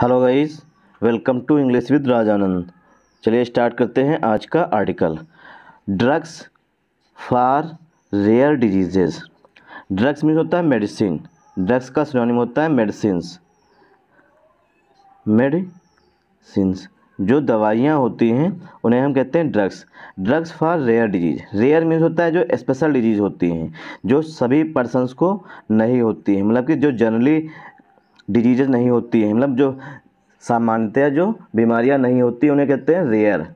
Hello guys, welcome to English with Rajanand. चलिए start करते हैं आज का article. Drugs for rare diseases. Drugs means होता है मेडिसिन। ड्रग्स का सिनोनिम होता है मेडिसिन्स। मेडिसिन्स जो दवाइयाँ होती हैं उन्हें हम कहते हैं drugs. Drugs for rare disease. Rare means होता है जो स्पेशल डिजीज़ होती हैं, जो सभी पर्सनस को नहीं होती हैं, मतलब कि जो जनरली डिजीज़ नहीं होती हैं, मतलब जो सामान्यतया जो बीमारियां नहीं होती उन्हें कहते हैं रेयर।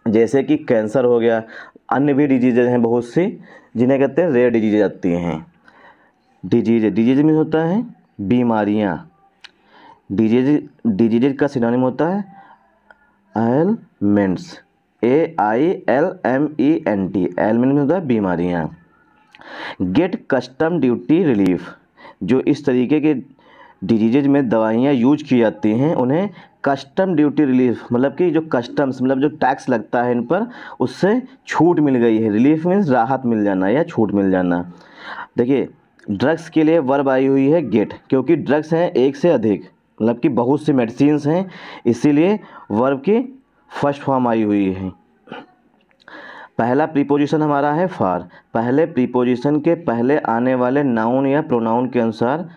जैसे कि कैंसर हो गया, अन्य भी डिजीज़ हैं बहुत सी जिन्हें कहते हैं रेयर डिजीज़ आती हैं। डिजीज में होता है बीमारियां। डिजीज का सिनोनिम होता है एलमेंट्स। AILMENT। एलमेंट में होता है बीमारियां। Get custom duty relief. जो इस तरीके के डिजीज़ में दवाइयाँ यूज की जाती हैं उन्हें कस्टम ड्यूटी रिलीफ, मतलब कि जो कस्टम्स मतलब जो टैक्स लगता है इन पर, उससे छूट मिल गई है। रिलीफ मीन्स राहत मिल जाना या छूट मिल जाना। देखिए, ड्रग्स के लिए वर्ब आई हुई है गेट, क्योंकि ड्रग्स हैं एक से अधिक, मतलब कि बहुत सी मेडिसिन्स हैं, इसीलिए वर्ब की फर्स्ट फॉर्म आई हुई है। पहला प्रीपोजिशन हमारा है फॉर। पहले प्रीपोजिशन के पहले आने वाले नाउन या प्रोनाउन के अनुसार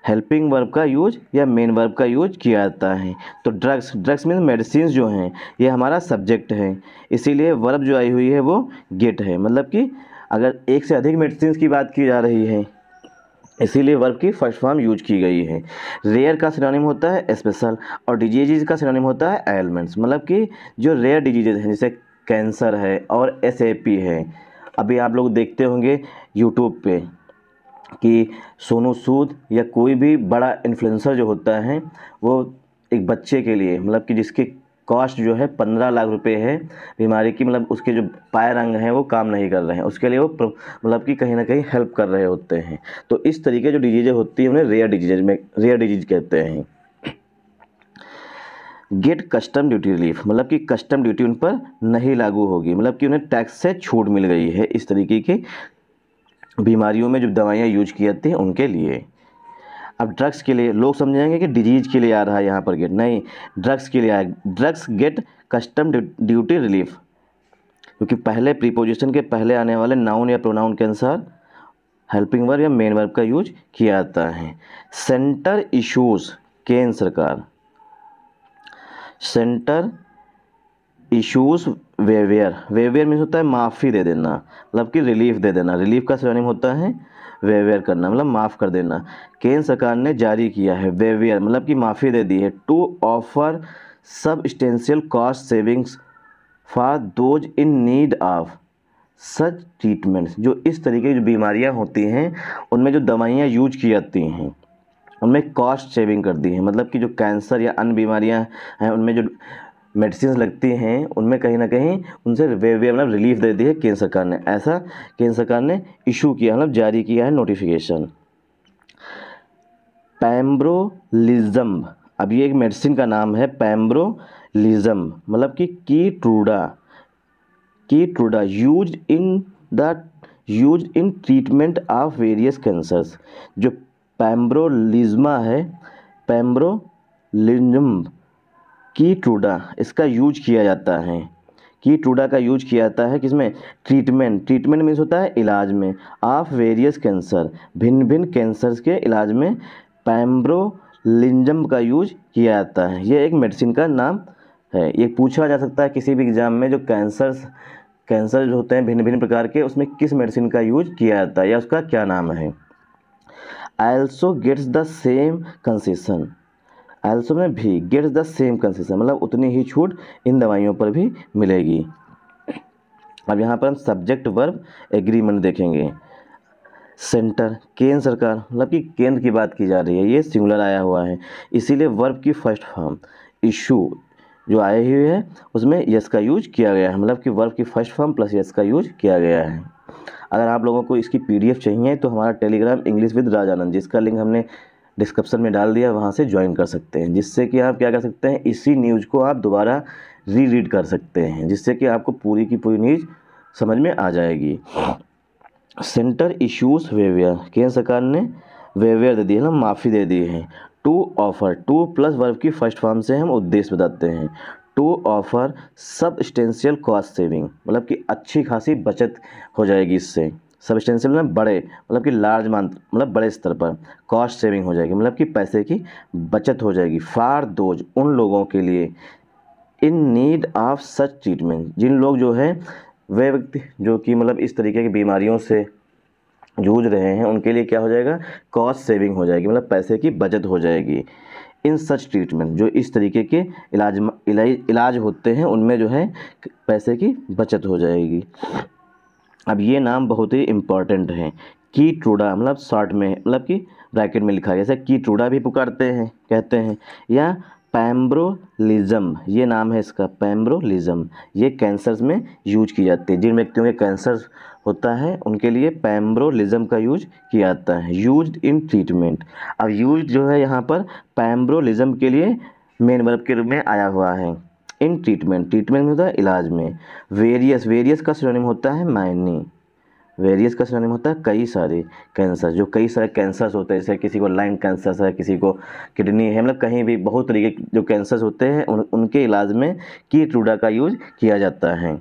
हेल्पिंग वर्ब का यूज या मेन वर्ब का यूज किया जाता है। तो ड्रग्स मीन्स मेडिसिन जो हैं, ये हमारा सब्जेक्ट है, इसीलिए वर्ब जो आई हुई है वो गेट है। मतलब कि अगर एक से अधिक मेडिसिन की बात की जा रही है, इसीलिए वर्ब की फर्स्ट फॉर्म यूज की गई है। रेयर का सिनोनिम होता है स्पेशल, और डिजीज का सिनोनिम होता है एलिमेंट्स। मतलब कि जो रेयर डिजीजेज हैं जैसे कैंसर है और SAP है। अभी आप लोग देखते होंगे यूट्यूब पे कि सोनू सूद या कोई भी बड़ा इन्फ्लुएंसर जो होता है वो एक बच्चे के लिए, मतलब कि जिसकी कॉस्ट जो है 15 लाख रुपए है बीमारी की, मतलब उसके जो पैर अंग हैं वो काम नहीं कर रहे हैं, उसके लिए वो मतलब कि कहीं ना कहीं हेल्प कर रहे होते हैं। तो इस तरीके जो डिजीज़ होती है उन्हें रेयर डिजीज कहते हैं। गेट कस्टम ड्यूटी रिलीफ, मतलब कि कस्टम ड्यूटी उन पर नहीं लागू होगी, मतलब कि उन्हें टैक्स से छूट मिल गई है इस तरीके की बीमारियों में जो दवाइयाँ यूज की जाती हैं उनके लिए। अब ड्रग्स के लिए लोग समझेंगे कि डिजीज के लिए आ रहा है यहाँ पर गेट, नहीं, ड्रग्स के लिए आए। Drugs get custom duty relief, क्योंकि पहले प्रीपोजिशन के पहले आने वाले नाउन या प्रोनाउन के अनुसार हेल्पिंग वर्ब या मेन वर्ब का यूज किया जाता है। सेंटर इश्यूज केंद्र सरकार। Centre issues waiver. Waiver means होता है माफ़ी दे देना, मतलब कि रिलीफ दे देना। रिलीफ का सिनोनिम होता है वेवियर करना, मतलब माफ़ कर देना। केंद्र सरकार ने जारी किया है वेवियर, मतलब कि माफ़ी दे दी है, to offer substantial cost savings for those in need of such treatments. जो इस तरीके की जो बीमारियां होती हैं उनमें जो दवाइयां यूज की जाती हैं उनमें कॉस्ट सेविंग कर दी है, मतलब कि जो कैंसर या अन्य बीमारियां हैं उनमें जो मेडिसिन लगती हैं उनमें कहीं ना कहीं उनसे मतलब रिलीफ दे दी है केंद्र सरकार ने। ऐसा केंद्र सरकार ने इशू किया, मतलब जारी किया है नोटिफिकेशन। पैम्ब्रोलिज्म, अब ये एक मेडिसिन का नाम है पैम्ब्रोलिज्म, मतलब कि Keytruda used in treatment of various cancers. जो पैम्ब्रोलिज्मा है, पैम्ब्रोलिज्म कीट्रूडा, इसका यूज किया जाता है। कीट्रूडा का यूज किया जाता है किसमें? ट्रीटमेंट मीन्स होता है इलाज में, ऑफ वेरियस कैंसर, भिन्न भिन्न कैंसर्स के इलाज में पैम्ब्रोलिज्म का यूज किया जाता है। ये एक मेडिसिन का नाम है। ये पूछा जा सकता है किसी भी एग्जाम में, जो कैंसर जो होते हैं भिन्न भिन्न प्रकार के, उसमें किस मेडिसिन का यूज किया जाता है या उसका क्या नाम है। Also gets the same concession. Also में भी गेट्स द सेम कंसेशन, मतलब उतनी ही छूट इन दवाइयों पर भी मिलेगी। अब यहाँ पर हम सब्जेक्ट वर्ब एग्रीमेंट देखेंगे। सेंटर केंद्र सरकार, मतलब कि केंद्र की बात की जा रही है, ये सिंगुलर आया हुआ है, इसीलिए वर्ब की फर्स्ट फॉर्म इशू जो आई हुई है उसमें यस का यूज किया गया है, मतलब कि वर्ब की फर्स्ट फॉर्म प्लस यस का यूज किया गया है। अगर आप लोगों को इसकी PDF चाहिए तो हमारा टेलीग्राम इंग्लिश विद राजानंद, जिसका लिंक हमने डिस्क्रिप्शन में डाल दिया, वहाँ से ज्वाइन कर सकते हैं, जिससे कि आप क्या कर सकते हैं, इसी न्यूज़ को आप दोबारा रीड कर सकते हैं, जिससे कि आपको पूरी की पूरी न्यूज़ समझ में आ जाएगी। सेंटर इश्यूज वेवियर, केंद्र सरकार ने वेवियर दे दी है ना, माफ़ी दे दी है, to offer, to plus verb की फर्स्ट फॉर्म से हम उद्देश्य बताते हैं। To offer substantial cost saving, मतलब कि अच्छी खासी बचत हो जाएगी इससे। सबस्टेंशियल मतलब बड़े, मतलब कि लार्ज मतलब बड़े स्तर पर। कॉस्ट सेविंग हो जाएगी मतलब कि पैसे की बचत हो जाएगी। फॉर दोज, उन लोगों के लिए, in need of such treatment, जिन लोग जो है वे व्यक्ति जो कि मतलब इस तरीके की बीमारियों से जूझ रहे हैं, उनके लिए क्या हो जाएगा, कॉस्ट सेविंग हो जाएगी, मतलब पैसे की बचत हो जाएगी। इन सच ट्रीटमेंट, जो इस तरीके के इलाज होते हैं, उनमें जो है पैसे की बचत हो जाएगी। अब ये नाम बहुत ही इम्पॉर्टेंट है। कीट्रूडा मतलब शॉर्ट में, मतलब कि ब्रैकेट में लिखा गया, जैसे कीट्रूडा भी पुकारते हैं, कहते हैं, या पैम्ब्रोलिज्म, ये नाम है इसका, पैम्ब्रोलिज्म। ये कैंसर्स में यूज की जाती है। जिन व्यक्तियों के कैंसर होता है उनके लिए पैम्ब्रोलिज्म का यूज किया जाता है। यूज्ड इन ट्रीटमेंट, अब यूज जो है यहाँ पर पैम्ब्रोलिज्म के लिए मेन वर्ब के रूप में आया हुआ है। इन ट्रीटमेंट, ट्रीटमेंट में होता है इलाज में। वेरियस, वेरियस का सिनोनिम होता है मैनी। वेरियस का सिनोनिम होता है कई सारे। कैंसर, जो कई सारे कैंसर्स होते हैं, जैसे किसी को लंग कैंसर है, किसी को किडनी है, मतलब कहीं भी बहुत तरीके के जो कैंसर्स होते हैं उनके इलाज में कीट्रूडा का यूज किया जाता है।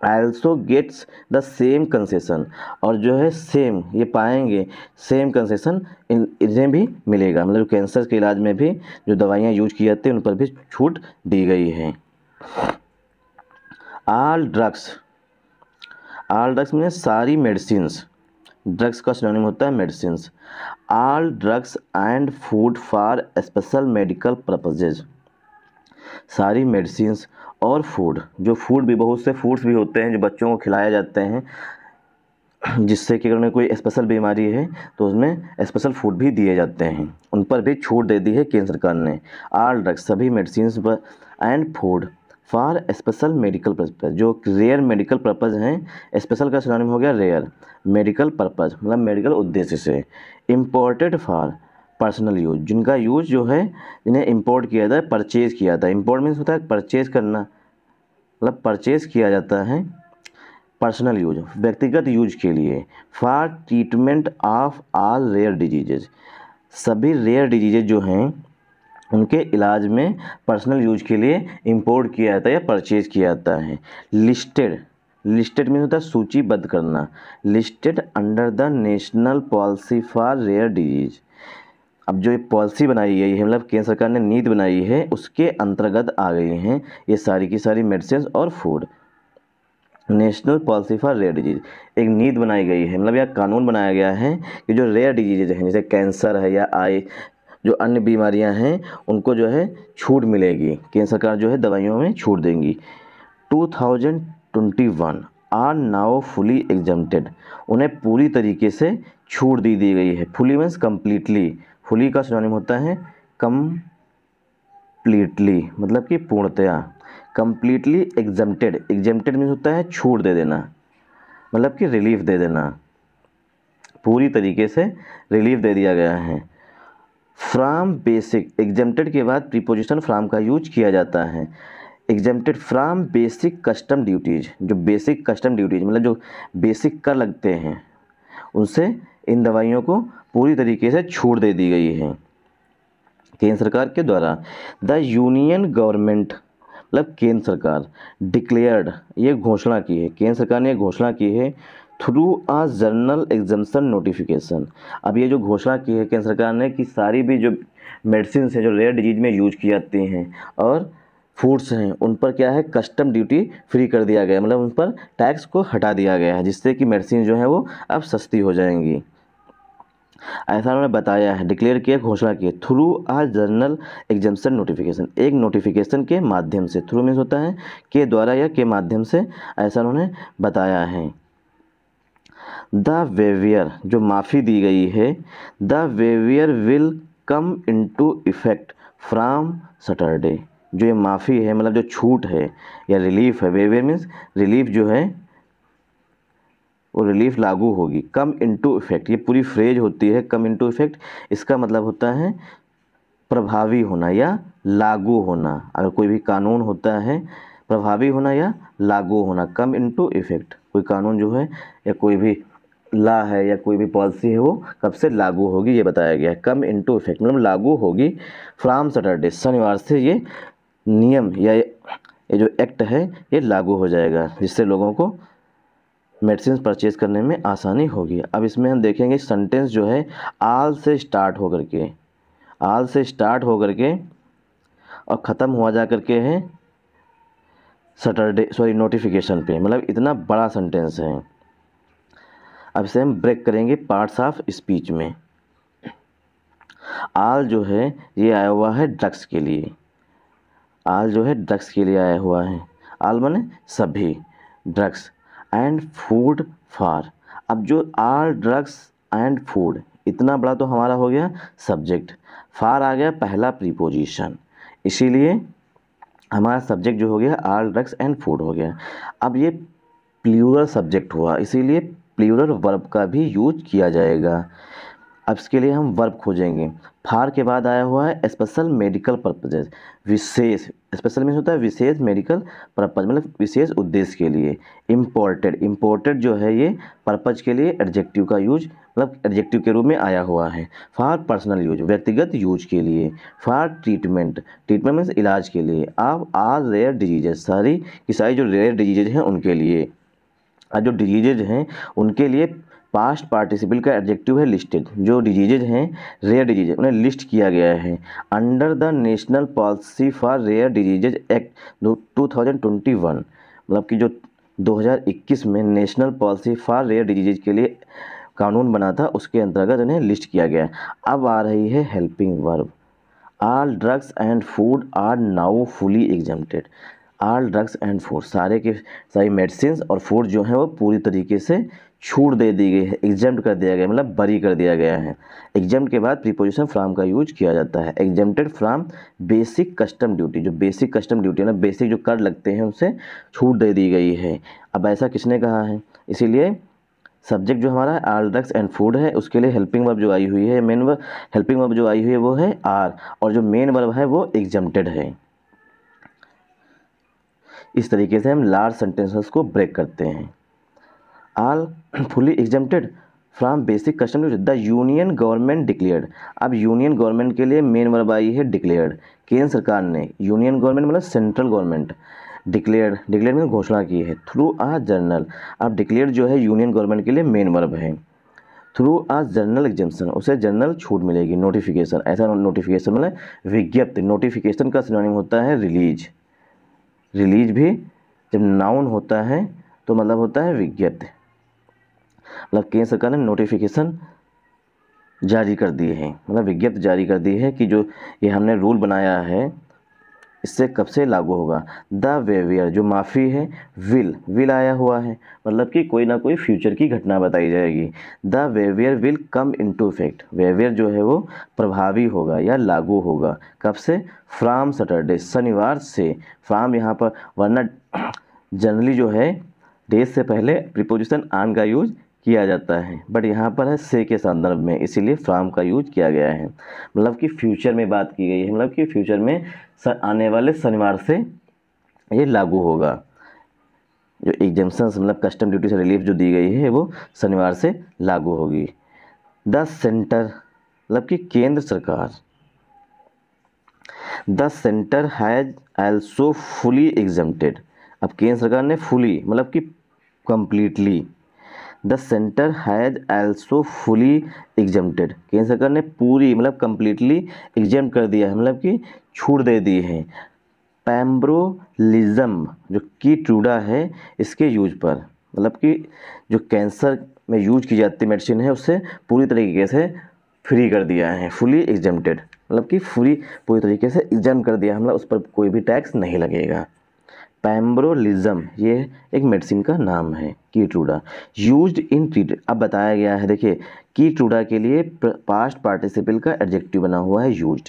Also gets the same concession, और जो है सेम, ये पाएंगे सेम कंसेशन इन्हें भी मिलेगा, मतलब कैंसर के इलाज में भी जो दवाइयाँ यूज की जाती हैं उन पर भी छूट दी गई है। ऑल ड्रग्स, ऑल ड्रग्स में सारी मेडिसिन्स, ड्रग्स का सिनोनिम होता है medicines. All drugs and food for special medical purposes, सारी मेडिसिन्स और फूड, जो फूड भी बहुत से फूड्स भी होते हैं जो बच्चों को खिलाए जाते हैं, जिससे कि अगर उन्हें कोई स्पेशल बीमारी है तो उसमें स्पेशल फूड भी दिए जाते हैं, उन पर भी छूट दे दी है केंद्र सरकार ने। ऑल ड्रग्स, सभी मेडिसिन्स पर, and food for special medical purpose, जो रेयर मेडिकल पर्पज हैं। स्पेशल का सिनोनिम हो गया रेयर, मेडिकल पर्पज मतलब मेडिकल उद्देश्य से। इम्पोर्टेड फॉर पर्सनल यूज, जिनका यूज जो है, जिन्हें इंपोर्ट किया जाता है, परचेज किया जाता है। इंपोर्ट मीन्स होता है परचेज करना, मतलब परचेज किया जाता है पर्सनल यूज, व्यक्तिगत यूज के लिए। For treatment of all rare diseases, सभी रेयर डिजीजेज जो हैं उनके इलाज में पर्सनल यूज के लिए इंपोर्ट किया जाता है या परचेज किया जाता है। लिस्टेड, लिस्टेड मीन्स होता है सूचीबद्ध करना। Listed under the national policy for rare disease, अब जो ये पॉलिसी बनाई गई है, मतलब केंद्र सरकार ने नीति बनाई है, उसके अंतर्गत आ गई हैं ये सारी की सारी मेडिसिन और food. National policy for rare disease, एक नीति बनाई गई है, मतलब यह कानून बनाया गया है कि जो रेयर डिजीज हैं, जैसे कैंसर है या जो अन्य बीमारियां हैं, उनको जो है छूट मिलेगी। केंद्र सरकार जो है दवाइयों में छूट देंगी। 2021 आर नाउ फुली एग्जम्प्टेड, उन्हें पूरी तरीके से छूट दी गई है। फुली मीन्स कम्प्लीटली, फुली का सिनोनिम होता है कम्प्लीटली, मतलब कि पूर्णतया। कम्प्लीटली एग्जम्प्टेड, एग्जम्प्टेड मीन्स होता है छूट दे देना, मतलब कि रिलीफ दे देना, पूरी तरीके से रिलीफ दे दिया गया है। फ्रॉम बेसिक, एग्जम्प्टेड के बाद प्रीपोजिशन फ्रॉम का यूज किया जाता है। Exempted from basic custom duties, जो बेसिक कस्टम ड्यूटीज मतलब जो बेसिक कर लगते हैं, उनसे इन दवाइयों को पूरी तरीके से छूट दे दी गई है केंद्र सरकार के द्वारा। द यूनियन गवर्नमेंट, मतलब केंद्र सरकार, डिक्लेयर्ड, ये घोषणा की है, केंद्र सरकार ने घोषणा की है through a journal exemption notification. अब ये जो घोषणा की है केंद्र सरकार ने कि सारी भी जो मेडिसिन है जो रेयर डिजीज में यूज की जाती हैं और फूड्स हैं, उन पर क्या है, कस्टम ड्यूटी फ्री कर दिया गया, मतलब उन पर टैक्स को हटा दिया गया है, जिससे कि मेडिसिन जो है वो अब सस्ती हो जाएंगी, ऐसा उन्होंने बताया है, डिक्लेयर किया, घोषणा की। Through a journal exemption notification, एक नोटिफिकेशन के माध्यम से, थ्रू मीन्स होता है के द्वारा या के माध्यम से, ऐसा उन्होंने बताया है। द वेवियर, जो माफ़ी दी गई है, the waiver will come into effect from Saturday, जो ये माफ़ी है मतलब जो छूट है या रिलीफ है, वेवियर मीन्स रिलीफ जो है वो रिलीफ लागू होगी। कम इनटू इफेक्ट, ये पूरी फ्रेज होती है कम इनटू इफेक्ट, इसका मतलब होता है प्रभावी होना या लागू होना। अगर कोई भी कानून होता है प्रभावी होना या लागू होना, कम इनटू इफेक्ट, कोई कानून जो है या कोई भी ला है या कोई भी पॉलिसी है वो कब से लागू होगी ये बताया गया है। कम इनटू इफेक्ट मतलब लागू होगी फ्रॉम सैटरडे, शनिवार से ये नियम या ये जो एक्ट है ये लागू हो जाएगा, जिससे लोगों को मेडिसिन परचेज करने में आसानी होगी। अब इसमें हम देखेंगे सेंटेंस जो है आल से स्टार्ट होकर के, आल से स्टार्ट होकर के और ख़त्म हुआ जा कर के है सैटरडे नोटिफिकेशन पे, मतलब इतना बड़ा सेंटेंस है। अब इसे हम ब्रेक करेंगे पार्ट्स ऑफ स्पीच में। आल जो है ये आया हुआ है ड्रग्स के लिए, आल जो है ड्रग्स के लिए आया हुआ है, आल माने सभी, ड्रग्स एंड फूड फॉर। अब जो आल ड्रग्स एंड फूड इतना बड़ा तो हमारा हो गया सब्जेक्ट, फॉर आ गया पहला प्रीपोजिशन, इसीलिए हमारा सब्जेक्ट जो हो गया आल ड्रग्स एंड फूड हो गया। अब ये प्लूरल सब्जेक्ट हुआ, इसीलिए प्लूरल वर्ब का भी यूज किया जाएगा। अब इसके लिए हम वर्ब खोजेंगे। फार के बाद आया हुआ है स्पेशल मेडिकल पर्पजेज, विशेष, स्पेशल मीन्स होता है विशेष, मेडिकल पर्पज मतलब विशेष उद्देश्य के लिए। इम्पोर्टेड, इम्पोर्टेड जो है ये पर्पज के लिए एडजेक्टिव का यूज मतलब एडजेक्टिव के रूप में आया हुआ है। फॉर पर्सनल यूज, व्यक्तिगत यूज के लिए। फॉर ट्रीटमेंट, ट्रीटमेंट मीन्स इलाज के लिए। अब आर रेयर डिजीजेज, सारी की सारी जो रेयर डिजीजेज हैं उनके लिए, जो डिजीजेज हैं उनके लिए पास्ट पार्टिसिपल का एडजेक्टिव है लिस्टेड। जो डिजीजेज हैं रेयर डिजीजेज उन्हें लिस्ट किया गया है under the national policy for rare diseases act 2021, मतलब कि जो 2021 में national policy for rare diseases के लिए कानून बना था उसके अंतर्गत उन्हें लिस्ट किया गया है। अब आ रही है helping verb. All drugs and food are now fully exempted. All drugs and food, सारे के सारी मेडिसिन और फूड जो है वो पूरी तरीके से छूट दे दी गई है, एग्जम्प्ट कर दिया गया मतलब बरी कर दिया गया है। एग्जम्प्ट के बाद प्रीपोजिशन फ्रॉम का यूज किया जाता है। Exempted from basic custom duty, जो बेसिक कस्टम ड्यूटी है ना, बेसिक जो कर लगते हैं उनसे छूट दे दी गई है। अब ऐसा किसने कहा है, इसीलिए सब्जेक्ट जो हमारा ऑल ड्रग्स एंड फूड है उसके लिए हेल्पिंग वर्ब जो आई हुई है, मेन वर्ब हेल्पिंग वर्ब जो आई हुई है वो है आर, और जो मेन वर्ब है वो एग्जम्प्टेड है। इस तरीके से हम लार्ज सेंटेंसेस को ब्रेक करते हैं। All fully exempted from basic custom duty, the union government declared. अब यूनियन गवर्नमेंट के लिए मेन वर्ब आई है डिक्लेयर्ड, केंद्र सरकार ने, यूनियन गवर्नमेंट मतलब सेंट्रल गवर्नमेंट, डिक्लेयर्ड, डिक्लेयर में घोषणा की है थ्रू अ जर्नल। अब डिक्लेयर जो है यूनियन गवर्नमेंट के लिए मेन वर्ब है। थ्रू अ जर्नल एग्जाम्शन, उसे जर्नल छूट मिलेगी। नोटिफिकेशन, ऐसा नोटिफिकेशन मतलब विज्ञप्ति, नोटिफिकेशन का सिनोनिम होता है रिलीज। रिलीज भी जब नाउन होता है तो मतलब होता है विज्ञप्ति, मतलब केंद्र सरकार ने नोटिफिकेशन जारी कर दी है, मतलब विज्ञप्ति जारी कर दी है कि जो ये हमने रूल बनाया है इससे कब से लागू होगा। द वेवियर, जो माफ़ी है, विल आया हुआ है मतलब कि कोई ना कोई फ्यूचर की घटना बताई जाएगी। The waiver will come into effect, waiver जो है वो प्रभावी होगा या लागू होगा कब से, फ्रॉम सैटरडे, शनिवार से। फ्रॉम यहाँ पर, वरना जनरली जो है डेज से पहले प्रीपोजिशन ऑन का यूज किया जाता है, बट यहाँ पर है से के संदर्भ में, इसीलिए फ्रॉम का यूज किया गया है, मतलब कि फ्यूचर में बात की गई है, मतलब कि फ्यूचर में आने वाले शनिवार से ये लागू होगा। जो एग्जाम्पशंस मतलब कस्टम ड्यूटी से रिलीफ जो दी गई है वो शनिवार से लागू होगी। द सेंटर मतलब कि केंद्र सरकार, the centre has also fully exempted. अब केंद्र सरकार ने फुली मतलब कि completely, the centre has also fully exempted, केंद्र सरकार ने पूरी मतलब कंप्लीटली एग्जम्प्ट कर दिया है, मतलब कि छूट दे दी है। पैम्ब्रोलिज्म जो कीट्रूडा है इसके यूज पर, मतलब कि जो कैंसर में यूज की जाती मेडिसिन है उससे पूरी तरीके से फ्री कर दिया है, फुली एग्जम्प्टेड मतलब कि पूरी तरीके से एग्जाम कर दिया, मतलब उस पर कोई भी टैक्स नहीं लगेगा। पैम्ब्रोलिज्म ये एक मेडिसिन का नाम है, कीट्रूडा, यूज्ड इन ट्रीट। अब बताया गया है, देखिए कीट्रूडा के लिए पास्ट पार्टिसिपल का एडजेक्टिव बना हुआ है यूज्ड,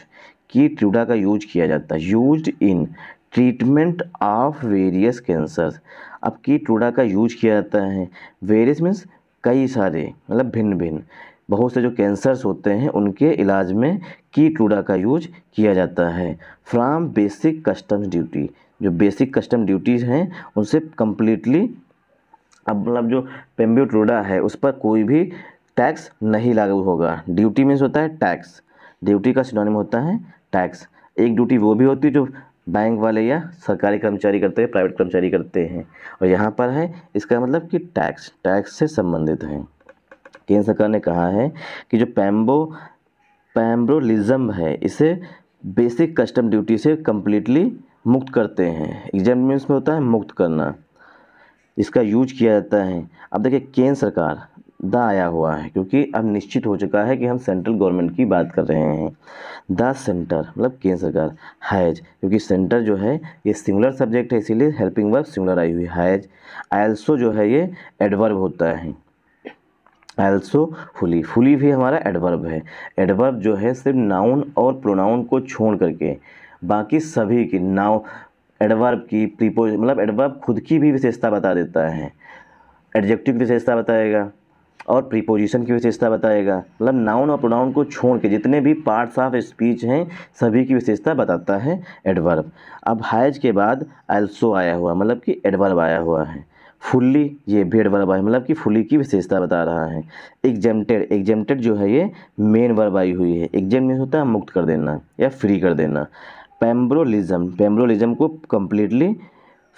कीट्रूडा का यूज किया जाता है, used in treatment of various cancers. अब कीट्रूडा का यूज किया जाता है, वेरियस मीन्स कई सारे, मतलब भिन्न भिन्न, बहुत से जो कैंसर्स होते हैं उनके इलाज में कीट्रूडा का यूज किया जाता है। फ्रॉम बेसिक कस्टम्स ड्यूटी, जो बेसिक कस्टम ड्यूटीज़ हैं उनसे कम्प्लीटली अब मतलब जो पेम्बुट्रोडा है उस पर कोई भी टैक्स नहीं लागू होगा। ड्यूटी मीन्स होता है टैक्स, ड्यूटी का सिनोनिम होता है टैक्स। एक ड्यूटी वो भी होती है जो बैंक वाले या सरकारी कर्मचारी करते हैं, प्राइवेट कर्मचारी करते हैं, और यहाँ पर है इसका मतलब कि टैक्स से संबंधित है। केंद्र सरकार ने कहा है कि जो पैम्ब्रोलिज्म है इसे बेसिक कस्टम ड्यूटी से कम्प्लीटली मुक्त करते हैं। एग्जाम मीन्स में होता है मुक्त करना, इसका यूज किया जाता है। अब देखिए केंद्र सरकार द आया हुआ है क्योंकि अब निश्चित हो चुका है कि हम सेंट्रल गवर्नमेंट की बात कर रहे हैं। द सेंटर मतलब केंद्र सरकार, हैज क्योंकि सेंटर जो है ये सिंगुलर सब्जेक्ट है इसीलिए हेल्पिंग वर्ब सिंगुलर आई हुई हैज। आल्सो जो है ये एडवर्ब होता है, आल्सो फुली भी हमारा एडवर्ब है। एडवर्ब जो है सिर्फ नाउन और प्रोनाउन को छोड़ करके बाकी सभी की एडवर्ब की मतलब एडवर्ब खुद की भी विशेषता बता देता है, एडजेक्टिव की विशेषता बताएगा और प्रीपोजिशन की विशेषता बताएगा। मतलब नाउन और प्रोनाउन को छोड़ के जितने भी पार्ट्स ऑफ स्पीच हैं सभी की विशेषता बताता है एडवर्ब। अब हैज के बाद आल्सो आया हुआ मतलब कि एडवर्ब आया हुआ है। फुल्ली ये भी एडवर्ब है मतलब कि फुली की विशेषता बता रहा है। एग्जेम्प्टेड जो है ये मेन वर्ब आई हुई है। एग्जेम्प्ट मीन्स होता है मुक्त कर देना या फ्री कर देना। पेम्ब्रोलिज्म को कम्प्लीटली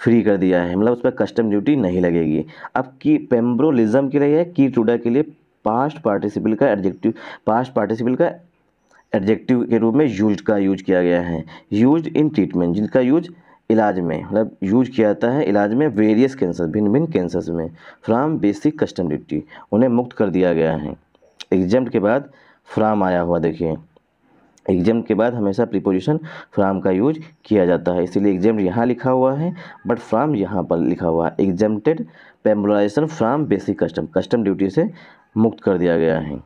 फ्री कर दिया है मतलब उस पर कस्टम ड्यूटी नहीं लगेगी। अब की पेम्ब्रोलिज्म के लिए कीटोडा के लिए पास्ट पार्टिसिपल का एडजेक्टिव के रूप में यूज किया गया है। यूज इन ट्रीटमेंट जिनका यूज इलाज में मतलब यूज किया जाता है इलाज में वेरियस कैंसर भिन्न भिन्न कैंसर्स में फ्रॉम बेसिक कस्टम ड्यूटी उन्हें मुक्त कर दिया गया है। एग्जाम्प्ट के बाद फ्रॉम आया हुआ देखिए, एग्जाम्प्ट के बाद हमेशा प्रीपोजिशन फ्रॉम का यूज किया जाता है इसीलिए एग्जाम्प्ट यहाँ लिखा हुआ है बट फ्रॉम यहाँ पर लिखा हुआ है। Exempted pembrolizumab from basic custom duty से मुक्त कर दिया गया है।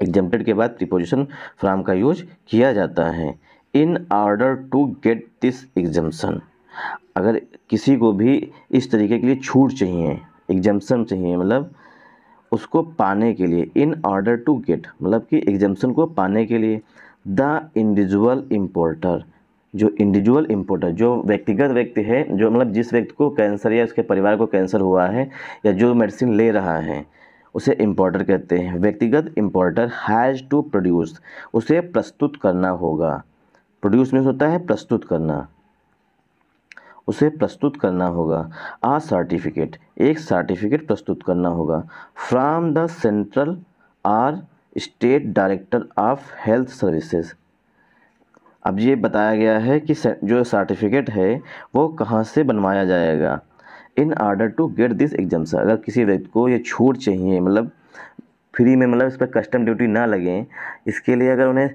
एग्जाम्प्टेड के बाद प्रीपोजिशन फ्रॉम का यूज किया जाता है। In order to get this exemption, अगर किसी को भी इस तरीके के लिए छूट चाहिए, एग्जम्पशन चाहिए मतलब उसको पाने के लिए, इन ऑर्डर टू गेट मतलब कि एग्जम्पशन को पाने के लिए द इंडिविजुअल इम्पोर्टर जो व्यक्तिगत व्यक्ति है जो मतलब जिस व्यक्ति को कैंसर या उसके परिवार को कैंसर हुआ है या जो मेडिसिन ले रहा है उसे इम्पोर्टर कहते हैं। व्यक्तिगत इम्पोर्टर हैज़ टू प्रोड्यूस, उसे प्रस्तुत करना होगा। प्रोड्यूस मीन्स होता है प्रस्तुत करना, उसे प्रस्तुत करना होगा। आ सर्टिफिकेट, एक सर्टिफिकेट प्रस्तुत करना होगा। From the central or state director of health services, अब ये बताया गया है कि जो सर्टिफिकेट है वो कहाँ से बनवाया जाएगा। In order to get this exemption, अगर किसी व्यक्ति को ये छूट चाहिए मतलब फ्री में मतलब इस पर कस्टम ड्यूटी ना लगे, इसके लिए अगर उन्हें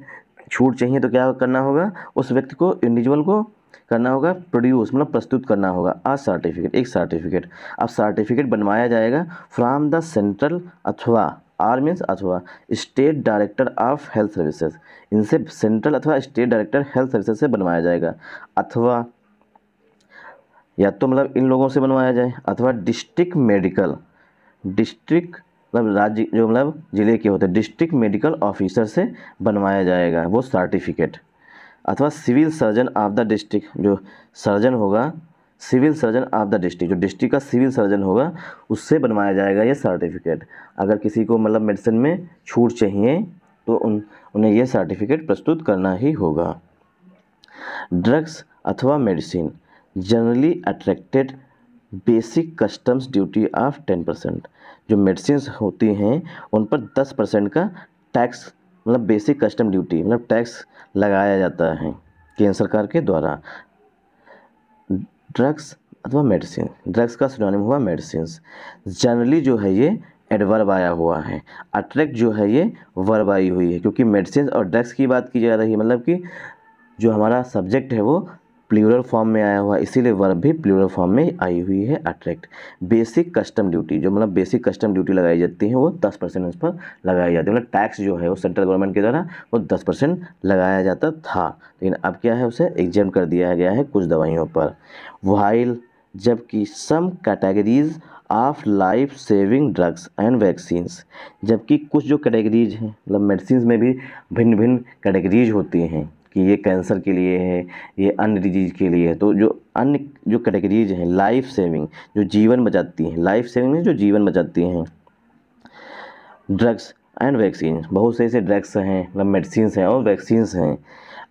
छूट चाहिए तो क्या करना होगा, उस व्यक्ति को इंडिविजुअल को करना होगा प्रोड्यूस मतलब प्रस्तुत करना होगा आ सर्टिफिकेट, एक सर्टिफिकेट। अब सर्टिफिकेट बनवाया जाएगा फ्रॉम द सेंट्रल अथवा आर मीन्स अथवा state director of health services, इनसे सेंट्रल अथवा स्टेट डायरेक्टर हेल्थ सर्विसेज से बनवाया जाएगा। अथवा या तो मतलब इन लोगों से बनवाया जाए अथवा डिस्ट्रिक्ट मतलब राज्य जो मतलब ज़िले के होते हैं डिस्ट्रिक्ट मेडिकल ऑफिसर से बनवाया जाएगा वो सर्टिफिकेट। अथवा civil surgeon of the district, जो सर्जन होगा civil surgeon of the district, जो डिस्ट्रिक्ट का सिविल सर्जन होगा उससे बनवाया जाएगा ये सर्टिफिकेट। अगर किसी को मतलब मेडिसिन में छूट चाहिए तो उन्हें यह सर्टिफिकेट प्रस्तुत करना ही होगा। ड्रग्स अथवा medicine generally attracted basic customs duty of 10%, जो मेडिसिन होती हैं उन पर 10% का टैक्स मतलब बेसिक कस्टम ड्यूटी मतलब टैक्स लगाया जाता है केंद्र सरकार के द्वारा। ड्रग्स अथवा मेडिसिन, ड्रग्स का सिनोनिम हुआ मेडिसिन। जनरली जो है ये एडवर्ब आया हुआ है, अट्रैक्ट जो है ये वर्ब आई हुई है क्योंकि मेडिसिन और ड्रग्स की बात की जा रही है मतलब कि जो हमारा सब्जेक्ट है वो प्लूरल फॉर्म में आया हुआ इसीलिए वर्ब भी प्लूरल फॉर्म में आई हुई है अट्रैक्ट। बेसिक कस्टम ड्यूटी, जो मतलब बेसिक कस्टम ड्यूटी लगाई जाती है वो 10% उस पर लगाई जाती है मतलब टैक्स जो है वो सेंट्रल गवर्नमेंट के द्वारा वो 10% लगाया जाता था, लेकिन अब क्या है उसे एग्जेम्प्ट कर दिया गया है कुछ दवाइयों पर। वाइल जबकि some categories of life saving drugs and vaccines, जबकि कुछ जो कैटेगरीज हैं मतलब मेडिसिन में भी भिन्न भिन्न कैटेगरीज होती हैं, कि ये कैंसर के लिए है, ये अन्य डिजीज़ के लिए है। तो जो अन्य जो कैटेगरीज हैं लाइफ सेविंग, जो जीवन बचाती हैं, लाइफ सेविंग में जो जीवन बचाती हैं, ड्रग्स एंड वैक्सीन, बहुत से ऐसे ड्रग्स हैं, मतलब मेडिसिन हैं और वैक्सीन्स हैं।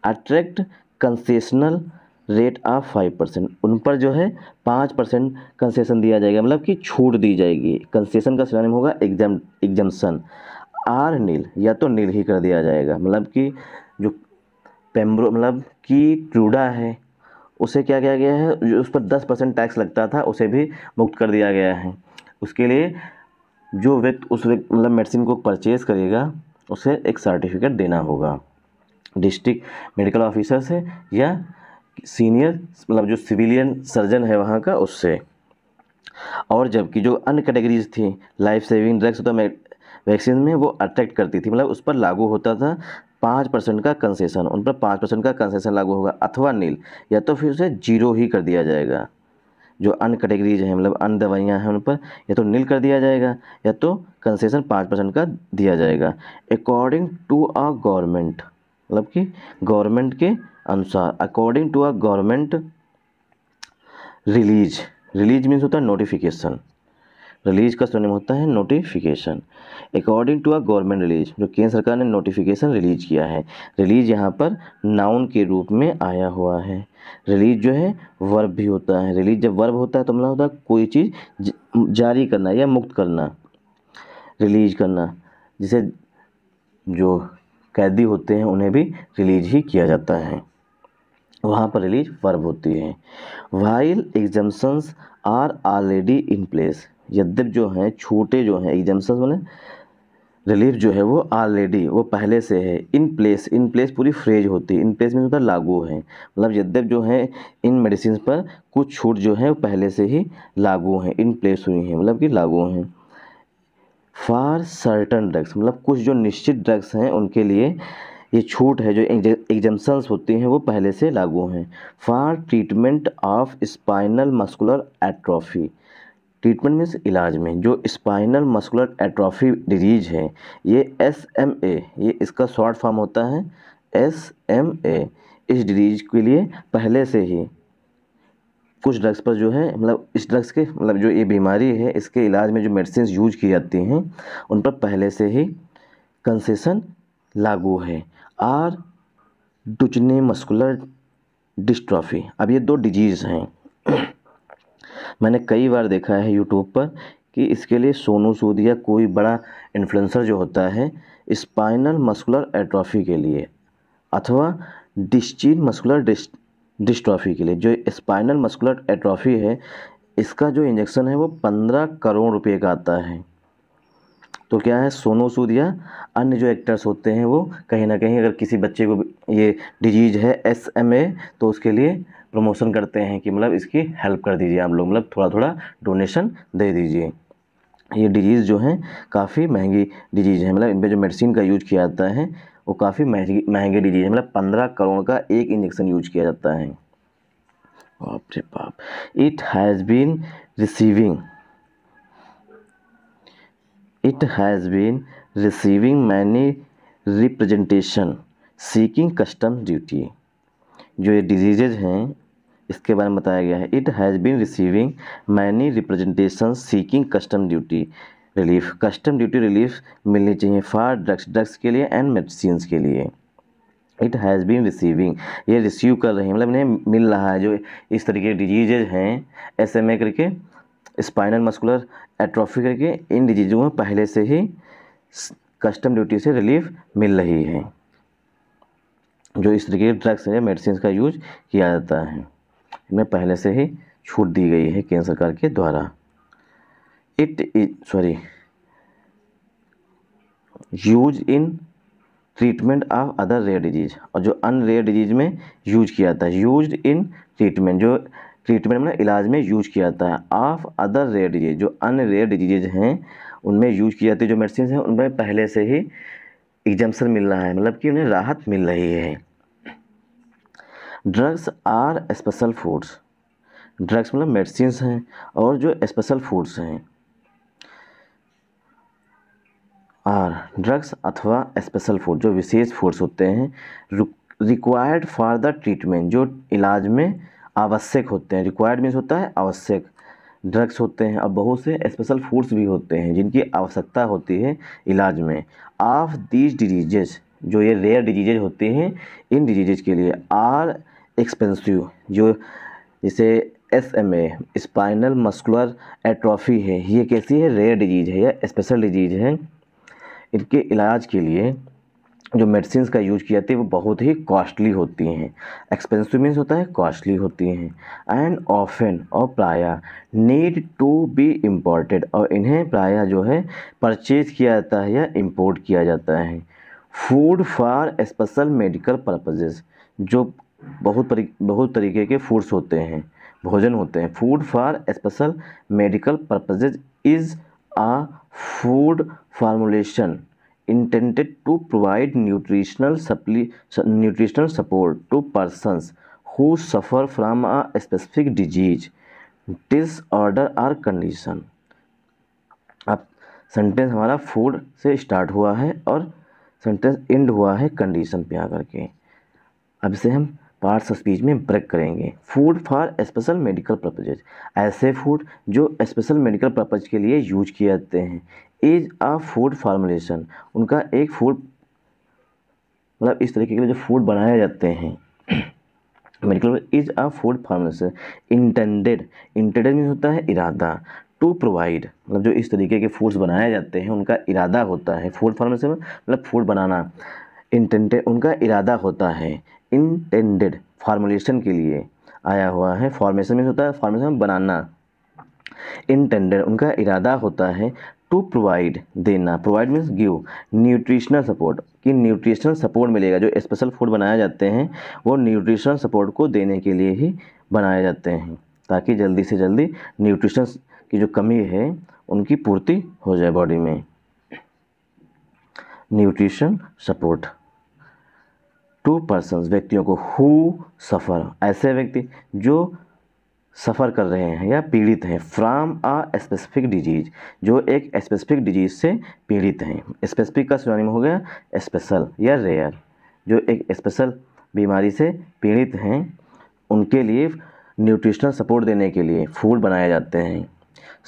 अट्रैक्ट कंसेशनल रेट ऑफ 5%, उन पर जो है 5% कंसेशन दिया जाएगा, मतलब कि छूट दी जाएगी। कंसेशन का सिनोनिम होगा एग्जम्पशन। आर नील, या तो नील ही कर दिया जाएगा, मतलब कि जो पेम्ब्रो मतलब कि ट्रूडा है उसे क्या किया गया है, जो उस पर 10% टैक्स लगता था उसे भी मुक्त कर दिया गया है। उसके लिए जो व्यक्ति उस व्यक्ति मतलब मेडिसिन को परचेज़ करेगा उसे एक सर्टिफिकेट देना होगा डिस्ट्रिक्ट मेडिकल ऑफिसर से या सीनियर मतलब जो सिविलियन सर्जन है वहाँ का उससे। और जबकि जो अन्य कैटेगरीज थी लाइफ सेविंग ड्रग्स तो वैक्सीन में वो अट्रैक्ट करती थी, मतलब उस पर लागू होता था 5% का कंसेशन, उन पर 5% का कंसेशन लागू होगा, अथवा नील, या तो फिर उसे जीरो ही कर दिया जाएगा। जो अन्य कैटेगरीज हैं मतलब अन्य दवाइयाँ हैं उन पर या तो नील कर दिया जाएगा या तो कंसेशन 5% का दिया जाएगा। अकॉर्डिंग टू अ गवर्नमेंट, मतलब कि गवर्नमेंट के अनुसार, according to a government release, release means होता है नोटिफिकेशन, रिलीज का सिनोनिम होता है notification. According to a government release, जो केंद्र सरकार ने नोटिफिकेशन रिलीज किया है। रिलीज यहाँ पर नाउन के रूप में आया हुआ है। रिलीज जो है वर्ब भी होता है। रिलीज जब वर्ब होता है तो मतलब होता है कोई चीज़ जारी करना या मुक्त करना, रिलीज करना। जिसे जो कैदी होते हैं उन्हें भी रिलीज ही किया जाता है, वहाँ पर रिलीज वर्ब होती है। While exemptions are already in place, यद्यप जो हैं छूटे जो हैं एग्जम्पशंस माने रिलीफ जो है वो ऑलरेडी वो पहले से है। इन प्लेस, इन प्लेस पूरी फ्रेज होती है, इन प्लेस में होता है लागू है, मतलब यद्यप जो है इन मेडिसिन पर कुछ छूट जो है वो पहले से ही लागू हैं, इन प्लेस हुई हैं मतलब कि लागू हैं। फॉर सर्टन ड्रग्स, मतलब कुछ जो निश्चित ड्रग्स हैं उनके लिए ये छूट है, जो एग्जम्पशंस होती हैं वो पहले से लागू हैं। For treatment of spinal muscular atrophy, treatment means इलाज में, जो स्पाइनल मस्कुलर एट्रोफी डिजीज है ये SMA, ये इसका शॉर्ट फॉर्म होता है SMA। इस डिजीज के लिए पहले से ही कुछ ड्रग्स पर जो है मतलब इस ड्रग्स के मतलब जो ये बीमारी है इसके इलाज में जो मेडिसिन यूज की जाती हैं उन पर पहले से ही कंसेशन लागू है। और डुचेने मस्कुलर डिस्ट्रॉफी, अब ये दो डिजीज़ हैं मैंने कई बार देखा है यूट्यूब पर कि इसके लिए सोनू सूद या कोई बड़ा इन्फ्लुएंसर जो होता है स्पाइनल मस्कुलर एट्रोफी के लिए अथवा डिस्चीन मस्कुलर डिस्ट्रॉफी के लिए, जो स्पाइनल मस्कुलर एट्रोफी है इसका जो इंजेक्शन है वो 15 करोड़ रुपए का आता है। तो क्या है, सोनू सूद या अन्य जो एक्टर्स होते हैं वो कहीं ना कहीं अगर किसी बच्चे को ये डिजीज है SMA तो उसके लिए प्रमोशन करते हैं कि मतलब इसकी हेल्प कर दीजिए आप लोग, मतलब थोड़ा थोड़ा डोनेशन दे दीजिए। ये डिजीज़ जो है काफ़ी महंगी डिजीज़ है, मतलब इन पर जो मेडिसिन का यूज किया जाता है वो काफ़ी महंगी डिजीज़ है, मतलब 15 करोड़ का एक इंजेक्शन यूज किया जाता है। बाप रे बाप। It has been receiving many representation seeking custom duty, जो ये डिजीजेज हैं इसके बारे में बताया गया है। It has been receiving many representation seeking custom duty relief, custom duty relief मिलनी चाहिए फॉर ड्रग्स के लिए एंड मेडिसिन के लिए। इट हैज़ बीन रिसीविंग, ये रिसीव कर रहे हैं मतलब इन्हें मिल रहा है, जो इस तरीके के डिजीजेज हैं SMA करके, स्पाइनल मस्कुलर एट्रोफी करके, इन डिजीज़ों में पहले से ही कस्टम ड्यूटी से रिलीफ मिल रही है। जो इस तरीके के ड्रग्स या मेडिसिन का यूज किया जाता है इनमें पहले से ही छूट दी गई है केंद्र सरकार के द्वारा। Use in treatment of other rare disease, और जो अन रेयर डिजीज में यूज किया जाता है। यूज्ड इन ट्रीटमेंट, जो ट्रीटमेंट में इलाज में यूज किया जाता है। ऑफ अदर रेयर डिजीज, जो अन रेयर डिजीज हैं उनमें यूज की जाती है जो मेडिसिन है उनमें पहले से ही एग्जम्पशन मिल रहा है, मतलब कि उन्हें राहत मिल रही है। Drugs or special foods, drugs मतलब मेडिसिन हैं और जो स्पेशल फूड्स हैं आर ड्रग्स अथवा स्पेशल फूड, जो विशेष फूड्स होते हैं रिक्वायर्ड फॉर द ट्रीटमेंट, जो इलाज में आवश्यक होते हैं। रिक्वायर्ड मीन्स होता है आवश्यक, ड्रग्स होते हैं और बहुत से स्पेशल फूड्स भी होते हैं जिनकी आवश्यकता होती है इलाज में। ऑफ दीज डिजीजेज, जो ये रेयर डिजीजेज होते हैं, इन डिजीजेज के लिए आर एक्सपेंसिव, जो जैसे SMA स्पाइनल मस्कुलर एट्रोफी है, ये कैसी है, रेयर डिजीज है या स्पेशल डिजीज है। इनके इलाज के लिए जो मेडिसिन का यूज किया जाती है वो बहुत ही कॉस्टली होती हैं। एक्सपेंसिव मीन्स होता है कॉस्टली होती हैं। एंड ऑफन और प्रायः नीड टू बी इम्पोर्टेड, और इन्हें प्रायः जो है परचेज किया जाता है या इम्पोर्ट किया जाता है। Food for special medical purposes, जो बहुत तरीके के फूड्स होते हैं, भोजन होते हैं। Food for special medical purposes is a food formulation intended to provide nutritional support to persons who suffer from a specific disease, disorder or condition। अब सेंटेंस हमारा फूड से स्टार्ट हुआ है और सेंटेंस एंड हुआ है कंडीशन पे आकर के। अब इसे हम पार्ट्स ऑफ स्पीच में ब्रेक करेंगे। Food for special medical purposes, ऐसे फूड जो स्पेशल मेडिकल पर्पज के लिए यूज किए जाते हैं। इज अ फूड फार्मूलेशन, उनका एक फूड मतलब इस तरीके के लिए जो फूड बनाए जाते हैं medical, is a food formulation intended means होता है इरादा, टू प्रोवाइड मतलब जो इस तरीके के फूड्स बनाए जाते हैं उनका इरादा होता है। फूड फार्मूलेशन मतलब फूड बनाना, इंटेंडेड उनका इरादा होता है, इंटेंडेड फार्मूलेशन के लिए आया हुआ है। फॉर्मेशन में होता है फॉर्मेशन बनाना, इंटेंडेड उनका इरादा होता है टू प्रोवाइड देना, provide means give, nutritional support कि न्यूट्रिशनल सपोर्ट मिलेगा। जो स्पेशल फूड बनाए जाते हैं वो न्यूट्रिशनल सपोर्ट को देने के लिए ही बनाए जाते हैं, ताकि जल्दी से जल्दी न्यूट्रिशन की जो कमी है उनकी पूर्ति हो जाए बॉडी में। न्यूट्रिशन सपोर्ट टू पर्सन्स, व्यक्तियों को, हु सफ़र ऐसे व्यक्ति जो सफ़र कर रहे हैं या पीड़ित हैं, फ्रॉम आ स्पेसिफिक डिजीज जो एक स्पेसिफिक डिजीज से पीड़ित हैं। स्पेसिफिक का सिनोनिम हो गया स्पेशल या रेयर, जो एक स्पेशल बीमारी से पीड़ित हैं उनके लिए न्यूट्रिशनल सपोर्ट देने के लिए फूड बनाए जाते हैं।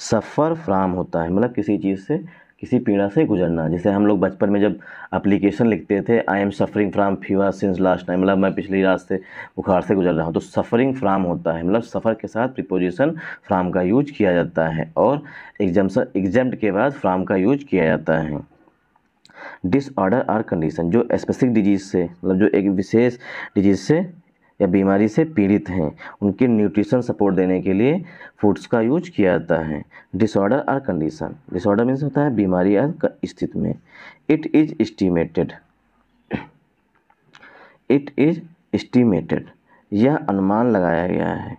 सफ़र फ्रॉम होता है मतलब किसी चीज़ से, किसी पीड़ा से गुजरना। जैसे हम लोग बचपन में जब एप्लीकेशन लिखते थे, I am suffering from fever since last time, मतलब मैं पिछली रात से बुखार से गुजर रहा हूँ, तो सफरिंग फ्रॉम होता है मतलब सफ़र के साथ प्रीपोजिशन फ्रॉम का यूज किया जाता है और एग्जाम्प्ट के बाद फ्रॉम का यूज किया जाता है। डिसऑर्डर और कंडीशन, जो स्पेसिफिक डिजीज से मतलब जो एक विशेष डिजीज से या बीमारी से पीड़ित हैं उनके न्यूट्रिशन सपोर्ट देने के लिए फूड्स का यूज किया जाता है। डिसऑर्डर और कंडीशन, डिसऑर्डर मीन्स होता है बीमारी या स्थिति में। इट इज एस्टिमेटेड, यह अनुमान लगाया गया है।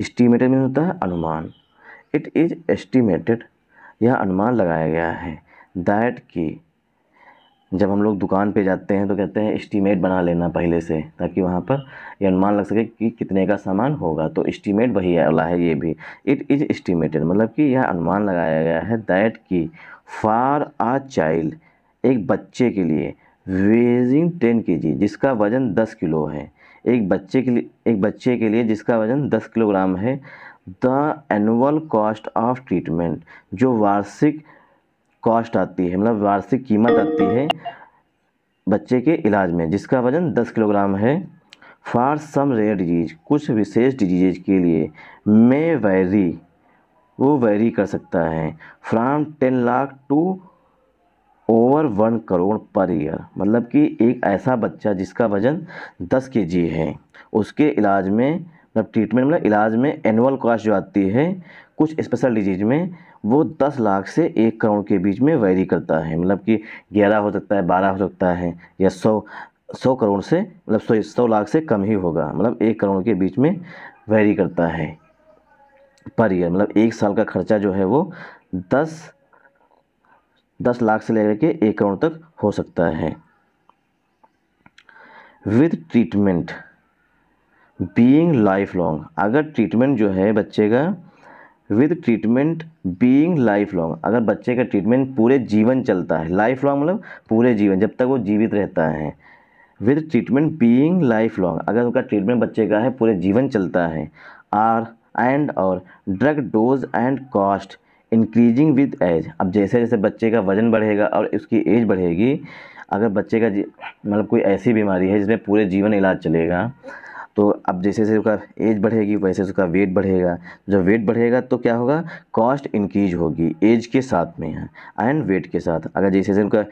एस्टिमेटेड मीन्स होता है अनुमान। इट इज एस्टिमेटेड, यह अनुमान लगाया गया है। दैट की, जब हम लोग दुकान पे जाते हैं तो कहते हैं एस्टीमेट बना लेना पहले से, ताकि वहाँ पर ये अनुमान लग सके कि कितने का सामान होगा, तो एस्टीमेट वही वाला है ये भी। इट इज़ एस्टीमेटेड मतलब कि यह अनुमान लगाया गया है। दैट की फॉर आ चाइल्ड, एक बच्चे के लिए, वेजिंग 10 kg जिसका वजन 10 किलो है, एक बच्चे के लिए जिसका वजन 10 किलोग्राम है। The annual cost of treatment, जो वार्षिक कॉस्ट आती है मतलब वार्षिक कीमत आती है बच्चे के इलाज में, जिसका वजन 10 किलोग्राम है। फॉर सम रेयर डिजीज, कुछ विशेष डिजीज के लिए, मे वैरी, वो वैरी कर सकता है। From 10 lakh to over 1 crore per year, मतलब कि एक ऐसा बच्चा जिसका वजन 10 kg है उसके इलाज में मतलब ट्रीटमेंट मतलब इलाज में एनुअल कॉस्ट जो आती है कुछ स्पेशल डिजीज में वो 10 लाख से 1 करोड़ के बीच में वैरी करता है। मतलब कि 11 हो सकता है, 12 हो सकता है या 100 करोड़ से मतलब 100 लाख से कम ही होगा, मतलब 1 करोड़ के बीच में वैरी करता है पर ईयर। मतलब 1 साल का खर्चा जो है वो 10 लाख से लेकर के 1 करोड़ तक हो सकता है। With treatment being life long, अगर ट्रीटमेंट जो है बच्चे का with treatment being life long, अगर बच्चे का ट्रीटमेंट पूरे जीवन चलता है, लाइफ लॉन्ग मतलब पूरे जीवन, जब तक वो जीवित रहता है, with treatment being life long, अगर उनका ट्रीटमेंट बच्चे का है पूरे जीवन चलता है। आर एंड और drug dose and cost increasing with age, अब जैसे जैसे बच्चे का वजन बढ़ेगा और उसकी एज बढ़ेगी, अगर बच्चे का मतलब कोई ऐसी बीमारी है जिसमें पूरे जीवन इलाज चलेगा, तो अब जैसे जैसे उसका एज बढ़ेगी वैसे उसका वेट बढ़ेगा। जब वेट बढ़ेगा तो क्या होगा, कॉस्ट इंक्रीज होगी एज के साथ में है एंड वेट के साथ। अगर जैसे जैसे उनका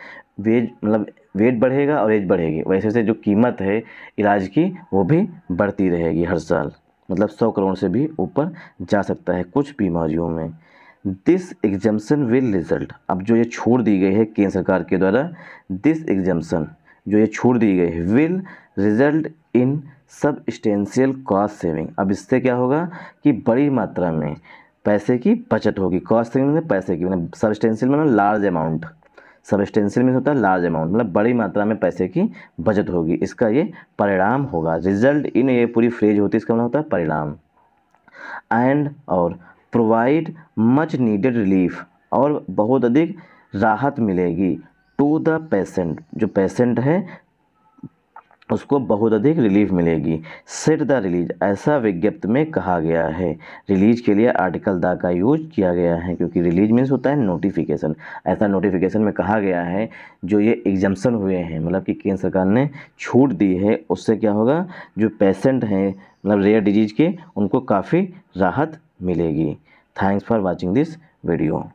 वेट बढ़ेगा और एज बढ़ेगी वैसे वैसे जो कीमत है इलाज की वो भी बढ़ती रहेगी हर साल, मतलब 100 करोड़ से भी ऊपर जा सकता है कुछ बीमारियों में। दिस एग्जम्पशन विल रिजल्ट, अब जो ये छूट दी गई है केंद्र सरकार के द्वारा, दिस एग्जम्पशन जो ये छूट दी गई है will result in substantial cost saving, अब इससे क्या होगा कि बड़ी मात्रा में पैसे की बचत होगी। कॉस्ट सेविंग मतलब पैसे की, मतलब सबस्टेंशियल मतलब लार्ज अमाउंट, सबस्टेंशियल में होता है लार्ज अमाउंट, मतलब बड़ी मात्रा में पैसे की बचत होगी, इसका ये परिणाम होगा। रिजल्ट इन ये पूरी फ्रेज होती है, इसका मतलब होता है परिणाम। एंड और प्रोवाइड मच नीडेड रिलीफ, और बहुत अधिक राहत मिलेगी टू द पेशेंट, जो पेशेंट है उसको बहुत अधिक रिलीफ मिलेगी। सेट द रिलीज, ऐसा विज्ञप्ति में कहा गया है। रिलीज के लिए आर्टिकल द का यूज किया गया है क्योंकि रिलीज मीन्स होता है नोटिफिकेशन। ऐसा नोटिफिकेशन में कहा गया है जो ये एग्जम्पशन हुए हैं, मतलब कि केंद्र सरकार ने छूट दी है, उससे क्या होगा जो पेशेंट हैं मतलब रेयर डिजीज के उनको काफ़ी राहत मिलेगी। Thanks for watching this video.